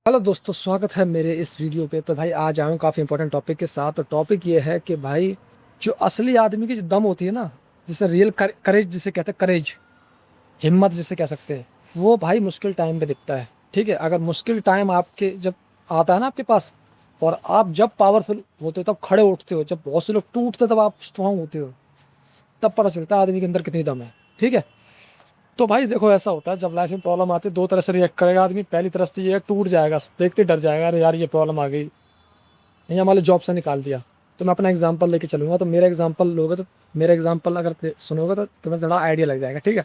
Hello दोस्तों, स्वागत है मेरे इस वीडियो पे। तो भाई आज आया हूँ काफ़ी इंपॉर्टेंट टॉपिक के साथ। तो टॉपिक ये है कि भाई जो असली आदमी की जो दम होती है ना, जिसे रियल करेज जिसे कहते हैं, करेज, हिम्मत जिसे कह सकते हैं, वो भाई मुश्किल टाइम पे दिखता है। ठीक है, अगर मुश्किल टाइम आपके जब आता है ना आपके पास, और आप जब पावरफुल होते हो तब खड़े उठते हो, जब बहुत से लोग टूटते तब आप स्ट्रांग होते हो, तब पता चलता है आदमी के अंदर कितनी दम है। ठीक है, तो भाई देखो, ऐसा होता है जब लाइफ में प्रॉब्लम आती है, दो तरह से रिएक्ट करेगा आदमी। पहली तरफ से ये है, टूट जाएगा, देखते ही डर जाएगा, अरे यार ये प्रॉब्लम आ गई, या मान लो जॉब से निकाल दिया। तो मैं अपना एग्जांपल लेके चलूंगा। तो मेरा एग्जांपल लोगे तो मेरा एग्जांपल अगर सुनोगे तो तुम्हें थोड़ा आइडिया लग जाएगा। ठीक है,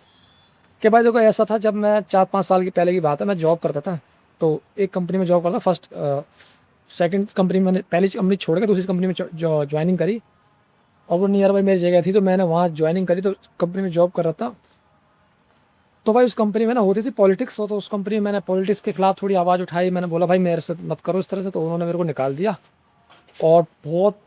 कि भाई देखो, ऐसा था जब मैं 4-5 साल की पहले की बात है, मैं जॉब करता था। तो एक कंपनी में जॉब करता, फर्स्ट सेकंड कंपनी में, मैंने पहली कंपनी छोड़ के दूसरी कंपनी में जो ज्वाइनिंग करी, और वो नियर बाई मेरी जगह थी, तो मैंने वहाँ ज्वाइनिंग करी। तो कंपनी में जॉब कर रहा था। तो भाई उस कंपनी में ना होती थी पॉलिटिक्स, हो तो उस कंपनी में मैंने पॉलिटिक्स के खिलाफ थोड़ी आवाज़ उठाई। मैंने बोला भाई मेरे से मत करो इस तरह से, तो उन्होंने मेरे को निकाल दिया। और बहुत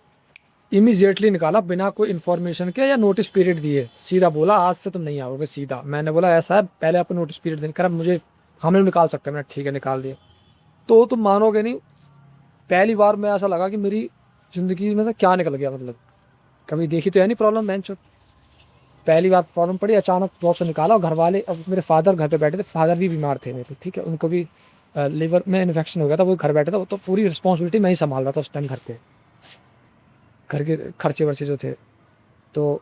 इमीजिएटली निकाला, बिना कोई इन्फॉर्मेशन के या नोटिस पीरियड दिए। सीधा बोला आज से तुम नहीं आओगे। सीधा मैंने बोला ऐसा है, पहले आपको नोटिस पीरियड देने कर, मुझे हम लोग निकाल सकते हैं। मैंने ठीक है, निकाल दिया। तो तुम मानोगे नहीं, पहली बार में ऐसा लगा कि मेरी ज़िंदगी में से क्या निकल गया। मतलब कभी देखी तो है नहीं प्रॉब्लम, बेंच पहली बार प्रॉब्लम पड़ी, अचानक जॉब से निकाला। और घर वाले, अब मेरे फादर घर पे बैठे थे, फादर भी बीमार थे मेरे। ठीक है, उनको भी लीवर में इन्फेक्शन हो गया था, वो घर बैठे थे। तो पूरी रिस्पॉन्सिबिलिटी मैं ही संभाल रहा था उस टाइम घर पे, घर के खर्चे वर्चे जो थे। तो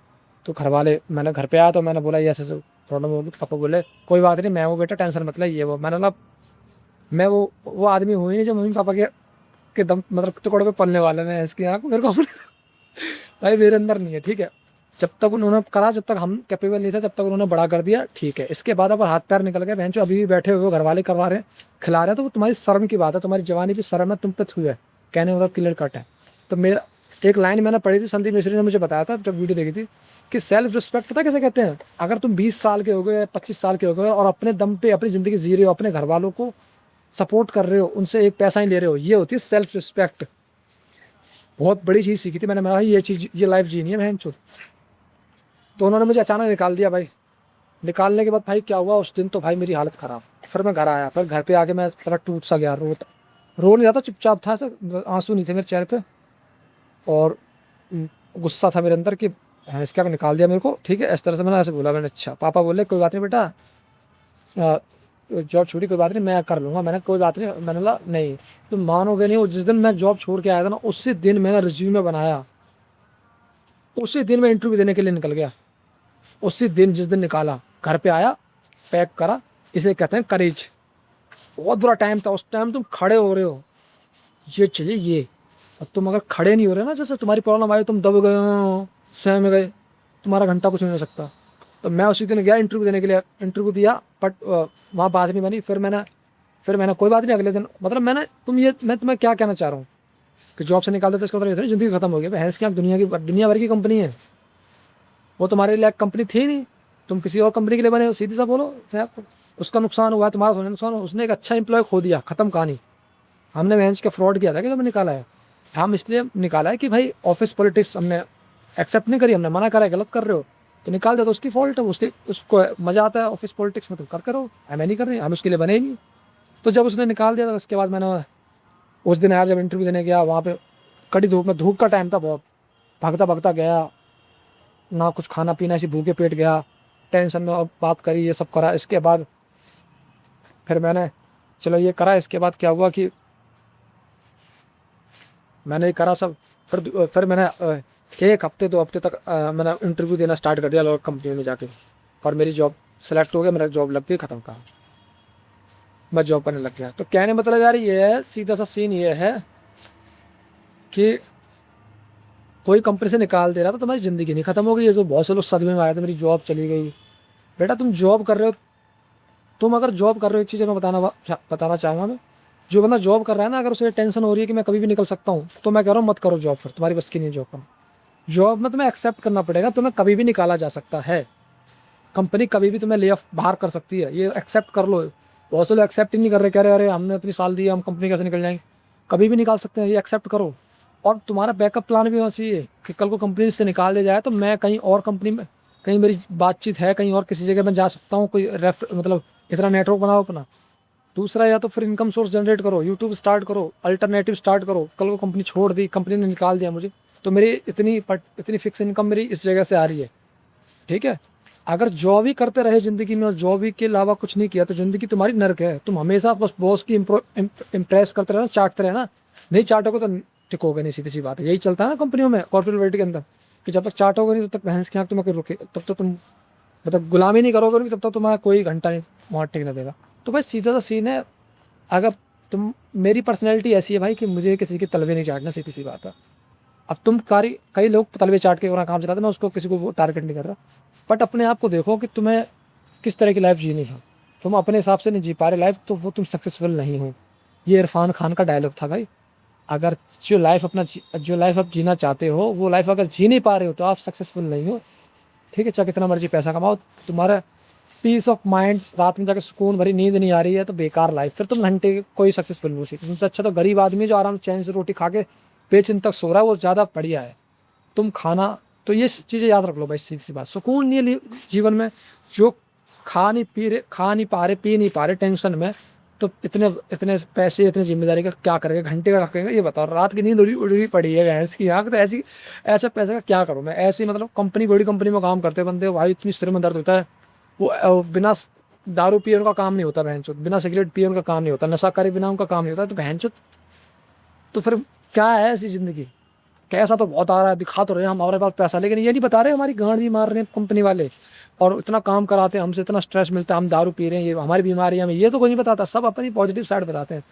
घर वाले, मैंने घर पे आया तो मैंने बोला ये ऐसे प्रॉब्लम होगी। पापा बोले कोई बात नहीं, मैं वो बेटा, टेंशन मत ले, ये वो। मैंने बोला मैं वो आदमी हूँ ही नहीं जो मम्मी पापा के दम मतलब टुकड़े पे पलने वाले हैं। इसकी आँख मेरे को भाई मेरे अंदर नहीं है। ठीक है, जब तक उन्होंने करा, जब तक हम कैपेबल नहीं थे, तब तक उन्होंने बड़ा कर दिया। ठीक है, इसके बाद अगर हाथ पैर निकल गए, बहन अभी भी बैठे हुए हो, घर वाले करवा रहे हैं, खिला रहे हैं, तो वो तुम्हारी शर्म की बात है। तुम्हारी जवानी भी शर्म है, तुम पे छू है, कहने मतलब क्लियर कट है। तो मेरा एक लाइन मैंने पढ़ी थी, संदीप मिश्री ने मुझे बताया था जब वीडियो देखी थी, कि सेल्फ रिस्पेक्ट पता कैसे कहते हैं। अगर तुम 20 साल के हो गए, 25 साल के हो गए, और अपने दम पे अपनी ज़िंदगी जी रहे हो, अपने घर वालों को सपोर्ट कर रहे हो, उनसे एक पैसा ही ले रहे हो, ये होती है सेल्फ रिस्पेक्ट। बहुत बड़ी चीज़ सीखी थी मैंने। मैं ये चीज़, ये लाइफ जीनी है बहन। तो उन्होंने मुझे अचानक निकाल दिया भाई। निकालने के बाद भाई क्या हुआ उस दिन, तो भाई मेरी हालत ख़राब। फिर मैं घर आया, फिर घर पे आके मैं थोड़ा टूट सा गया, रो नहीं रहा था, चुपचाप था सर, आंसू नहीं थे मेरे चेहरे पे। और गुस्सा था मेरे अंदर कि भैंस क्या निकाल दिया मेरे को। ठीक है, इस तरह से मैंने ऐसे बोला। मैंने अच्छा, पापा बोले कोई बात नहीं बेटा, जॉब छूटी कोई बात नहीं, मैं कर लूँगा। मैंने कोई बात नहीं, मैंने बोला नहीं। तुम मानोगे नहीं, वो जिस दिन मैं जॉब छोड़ के आया था ना, उसी दिन मैंने रिज्यूमे बनाया, उसी दिन मैं इंटरव्यू देने के लिए निकल गया। उसी दिन, जिस दिन निकाला, घर पे आया, पैक करा। इसे कहते हैं करेज। बहुत बुरा टाइम था उस टाइम। तुम खड़े हो रहे हो, ये चाहिए ये। अब तुम अगर खड़े नहीं हो रहे ना, जैसे तुम्हारी प्रॉब्लम आई, तुम दब गए हो, स्वयं गए, तुम्हारा घंटा कुछ नहीं हो सकता। तो मैं उसी दिन गया इंटरव्यू देने के लिए, इंटरव्यू दिया, बट वहाँ बात नहीं बनी। फिर मैंने कोई बात नहीं, अगले दिन, मतलब मैं तुम्हें क्या कहना चाह रहा हूँ कि जॉब से निकाल देते, इसका मतलब ये थोड़ी ज़िंदगी खत्म हो गई। भैंस की आँख दुनिया भर की कंपनी है, वो तुम्हारे लिए कंपनी थी नहीं। तुम किसी और कंपनी के लिए बने हो, सीधी सा बोलो। फिर आपको उसका नुकसान हुआ है, तुम्हारा सोने नुकसान हुआ। उसने एक अच्छा एम्प्लॉय खो दिया, खत्म कहानी। हमने बेंच के फ्रॉड किया था कि जब निकाला है। हम इसलिए निकाला है कि भाई ऑफिस पॉलिटिक्स हमने एक्सेप्ट नहीं करी, हमने मना करा है गलत कर रहे हो, तो निकाल दे, तो उसकी फॉल्ट है। उसको मजा आता है ऑफिस पॉलिटिक्स में, तुम कर करो, हमें नहीं कर रहे, हम उसके लिए बने ही नहीं। तो जब उसने निकाल दिया, तो उसके बाद मैंने उस दिन आया, जब इंटरव्यू देने गया, वहाँ पे कड़ी धूप में, धूप का टाइम था बहुत, भागता भागता गया, ना कुछ खाना पीना, ऐसी भूखे पेट गया, टेंशन में। और बात करी, ये सब करा। इसके बाद फिर मैंने, चलो ये करा, इसके बाद क्या हुआ कि मैंने ये करा सब। फिर मैंने 1 हफ्ते 2 हफ्ते तक मैंने इंटरव्यू देना स्टार्ट कर दिया लोग कंपनी में जाके, और मेरी जॉब सेलेक्ट हो गया, मेरा जॉब लग गई, ख़त्म कहा, मैं जॉब करने लग गया। तो कहने मतलब यार ये है, सीधा सा सीन ये है कि कोई कंपनी से निकाल दे रहा तो तुम्हारी ज़िंदगी नहीं ख़त्म हो गई। ये तो बहुत से लोग सदमे में आए थे, मेरी जॉब चली गई। बेटा तुम जॉब कर रहे हो, तुम अगर जॉब कर रहे हो, एक चीज़ मैं बताना चाहूँगा मैं, जो बंदा जॉब कर रहा है ना, अगर उसे टेंशन हो रही है कि मैं कभी भी निकल सकता हूँ, तो मैं कह रहा हूँ मत करो जॉब। फिर तुम्हारी बस की नहीं जॉब करना। जॉब में तुम्हें एक्सेप्ट करना पड़ेगा, तुम्हें कभी भी निकाला जा सकता है। कंपनी कभी भी तुम्हें ले ऑफ बाहर कर सकती है, ये एक्सेप्ट कर लो। बहुत से लोग एक्सेप्ट ही नहीं कर रहे, कह रहे अरे हमने इतनी साल दी, हम कंपनी कैसे निकल जाएंगे। कभी भी निकाल सकते हैं, ये एक्सेप्ट करो। और तुम्हारा बैकअप प्लान भी होना चाहिए कि कल को कंपनी से निकाल दिया जाए तो मैं कहीं और कंपनी में, कहीं मेरी बातचीत है, कहीं और किसी जगह मैं जा सकता हूँ। कोई मतलब इतना नेटवर्क बनाओ अपना, दूसरा या तो फिर इनकम सोर्स जनरेट करो, यूट्यूब स्टार्ट करो, अल्टरनेटिव स्टार्ट करो। कल को कंपनी छोड़ दी, कंपनी ने निकाल दिया मुझे, तो मेरी इतनी फिक्स इनकम मेरी इस जगह से आ रही है, ठीक है। अगर जॉब ही करते रहे ज़िंदगी में और जॉब ही के अलावा कुछ नहीं किया तो ज़िंदगी तुम्हारी नर्क है। तुम हमेशा बस बॉस की इम्प्रेस करते रहना, चाटते रहना। नहीं चाटोगे तो टिकोगे नहीं, सीधी सी बात है। यही चलता है ना कंपनियों में, कॉर्पोरेट वर्ल्ड के अंदर, कि जब तक चाटोगे नहीं तब तक भैंस की आँख तुम्हें रुके, तब तक तुम मतलब गुलामी नहीं करोगे नहीं, तब तक तुम्हारा कोई घंटा नहीं वहाँ टिकने देगा। तो भाई सीधा सा सीन है, अगर तुम, मेरी पर्सनैलिटी ऐसी है भाई कि मुझे किसी के तलवे नहीं चाटना, सीधी सी बात है। अब तुम कई लोग तलवे चाट के अपना काम चलाते हैं, मैं उसको किसी को वो टारगेट नहीं कर रहा, बट अपने आप को देखो कि तुम्हें किस तरह की लाइफ जीनी है। तुम अपने हिसाब से नहीं जी पा रहे लाइफ, तो वो तुम सक्सेसफुल नहीं हो। ये इरफान खान का डायलॉग था भाई। अगर जो लाइफ आप जीना चाहते हो वो लाइफ अगर जी नहीं पा रहे हो तो आप सक्सेसफुल नहीं हो, ठीक है। चाहे कितना मर्जी पैसा कमाओ, तुम्हारा पीस ऑफ माइंड, रात में जाकर सुकून भरी नींद नहीं आ रही है तो बेकार लाइफ, फिर तुम घंटे कोई सक्सेसफुल नहीं हो सकते। तुमसे अच्छा तो गरीब आदमी जो आराम से चैन से रोटी खा के बेचिंतक सो रहा है, वो ज़्यादा बढ़िया है। तुम खाना, तो ये चीज़ें याद रख लो भाई, सीधी सी बात। सुकून नहीं है जीवन में, जो खा नहीं पा रहे, पी नहीं पा रहे टेंशन में, तो इतने इतने पैसे, इतने जिम्मेदारी का क्या करेंगे, घंटे का रखेंगे, ये बताओ। रात की नींद उड़ी पड़ी है भैंस की आँख, तो ऐसे पैसे का क्या करूँ मैं। ऐसे मतलब बड़ी कंपनी में काम करते बंदे भाई, इतनी सिर में दर्द होता है। वो बिना दारू पिए उनका काम नहीं होता बहनचोद, बिना सिगरेट पिए उनका काम नहीं होता, नशा करे बिना उनका काम नहीं होता। तो बहनचोद, तो फिर क्या है ऐसी ज़िंदगी। कैसा तो बहुत आ रहा है, दिखा तो रहे हैं हमारे पास पैसा, लेकिन ये नहीं बता रहे हमारी गांड भी मार रहे हैं कंपनी वाले, और इतना काम कराते हैं हमसे, इतना स्ट्रेस मिलता है, हम दारू पी रहे हैं, ये हमारी बीमारी है, हमें ये तो कोई नहीं बताता। सब अपनी पॉजिटिव साइड बताते हैं।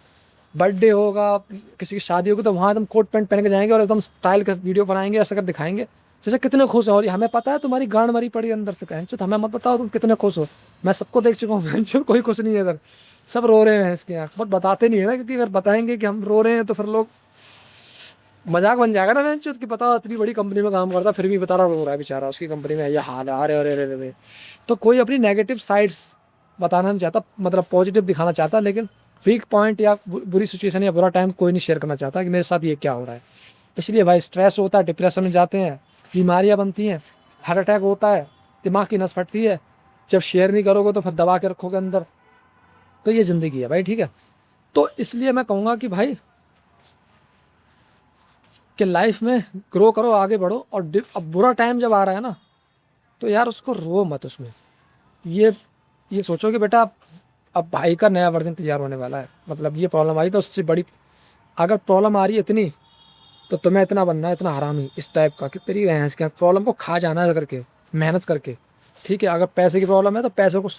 बर्थडे होगा, किसी की शादी होगी, तो वहाँ एकदम कोट पैंट पहन के जाएंगे और एकदम स्टाइल का वीडियो बनाएंगे, ऐसा कर दिखाएंगे जैसे कितने खुश हैं। और हमें पता है तुम्हारी गांड मरी पड़ी अंदर से, कहें तो हमें मत बताओ तुम कितने खुश हो। मैं सबको देख चुका हूँ, कोई खुश नहीं है इधर, सब रो रहे हैं इसके आँख। बट बताते नहीं है ना, क्योंकि अगर बताएंगे कि हम रो रहे हैं तो फिर लोग मजाक बन जाएगा ना बेंचो, कि पता इतनी बड़ी कंपनी में काम करता फिर भी बता रहा रो रहा है बेचारा, उसकी कंपनी में ये हाल है, अरे अरे अरे अरे। तो कोई अपनी नेगेटिव साइड्स बताना नहीं चाहता, मतलब पॉजिटिव दिखाना चाहता, लेकिन वीक पॉइंट या बुरी सिचुएशन या बुरा टाइम कोई नहीं शेयर करना चाहता कि मेरे साथ ये क्या हो रहा है। इसलिए भाई स्ट्रेस होता है, डिप्रेशन में जाते हैं, बीमारियाँ बनती हैं, हार्ट अटैक होता है, दिमाग की नस फटती है। जब शेयर नहीं करोगे तो फिर दबा के रखोगे अंदर। तो ये ज़िंदगी है भाई, ठीक है। तो इसलिए मैं कहूँगा कि भाई कि लाइफ में ग्रो करो, आगे बढ़ो। और अब बुरा टाइम जब आ रहा है ना, तो यार उसको रो मत उसमें। ये सोचो कि बेटा अब भाई का नया वर्जन तैयार होने वाला है, मतलब ये प्रॉब्लम आई तो उससे बड़ी अगर प्रॉब्लम आ रही है इतनी, तो तुम्हें इतना बनना है, इतना हरामी इस टाइप का कि तेरी भैंस क्या प्रॉब्लम को खा जाना है करके, मेहनत करके, ठीक है। अगर पैसे की प्रॉब्लम है तो पैसे को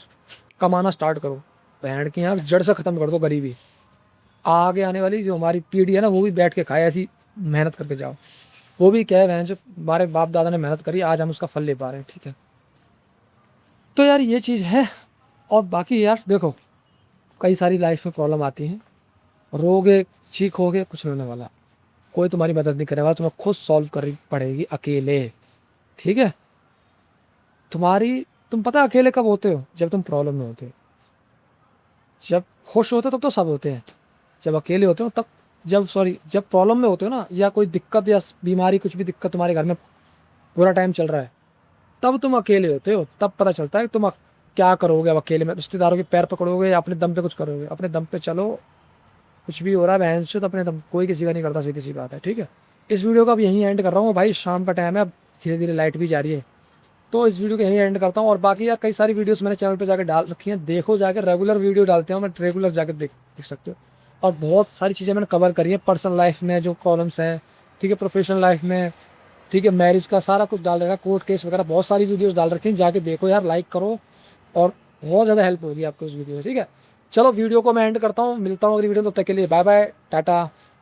कमाना स्टार्ट करो, बहन की यहाँ जड़ से ख़त्म कर दो गरीबी। आगे आने वाली जो हमारी पीढ़ी है ना, वो भी बैठ के खाए, ऐसी मेहनत करके जाओ। वो भी क्या है बहन, जो हमारे बाप दादा ने मेहनत करी, आज हम उसका फल ले पा रहे हैं, ठीक है। तो यार ये चीज़ है। और बाकी यार देखो, कई सारी लाइफ में प्रॉब्लम आती हैं, रोगे चीखोगे कुछ नहीं होने वाला, कोई तुम्हारी मदद नहीं करेगा, तुम्हें खुद सॉल्व करनी पड़ेगी अकेले, ठीक है। तुम पता है अकेले कब होते हो, जब तुम प्रॉब्लम में होते हो। जब खुश होते हो तब तो सब होते हैं, जब अकेले होते हो तब, जब प्रॉब्लम में होते हो ना, या कोई दिक्कत या बीमारी, कुछ भी दिक्कत तुम्हारे घर में, बुरा टाइम चल रहा है, तब तुम अकेले होते हो। तब पता चलता है कि तुम क्या करोगे। अब अकेले में रिश्तेदारों के पैर पकड़ोगे या अपने दम पे कुछ करोगे। अपने दम पे चलो, कुछ भी हो रहा है बहन से तो अपने दम, कोई किसी का नहीं करता, सीधी सी बात है, ठीक है। इस वीडियो को अब यहीं एंड कर रहा हूँ भाई, शाम का टाइम है, अब धीरे धीरे लाइट भी जा रही है, तो इस वीडियो को यहीं एंड करता हूँ। और बाकी यार कई सारी वीडियोस मैंने चैनल पे जाकर डाल रखी हैं, देखो जाकर, रेगुलर वीडियो डालते हैं, मैं रेगुलर जाकर देख सकते हो। और बहुत सारी चीज़ें मैंने कवर करी है, पर्सनल लाइफ में जो प्रॉब्लम्स हैं, ठीक है, प्रोफेशनल लाइफ में, ठीक है, मैरिज का सारा कुछ डाल रखा, कोर्ट केस वगैरह, बहुत सारी वीडियोस डाल रखी हैं, जाके देखो यार, लाइक करो, और बहुत ज़्यादा हेल्प होगी आपको उस वीडियो से, ठीक है। चलो वीडियो को मैं एंड करता हूँ, मिलता हूँ अगली वीडियो में, तब तक के लिए बाय बाय, टाटा।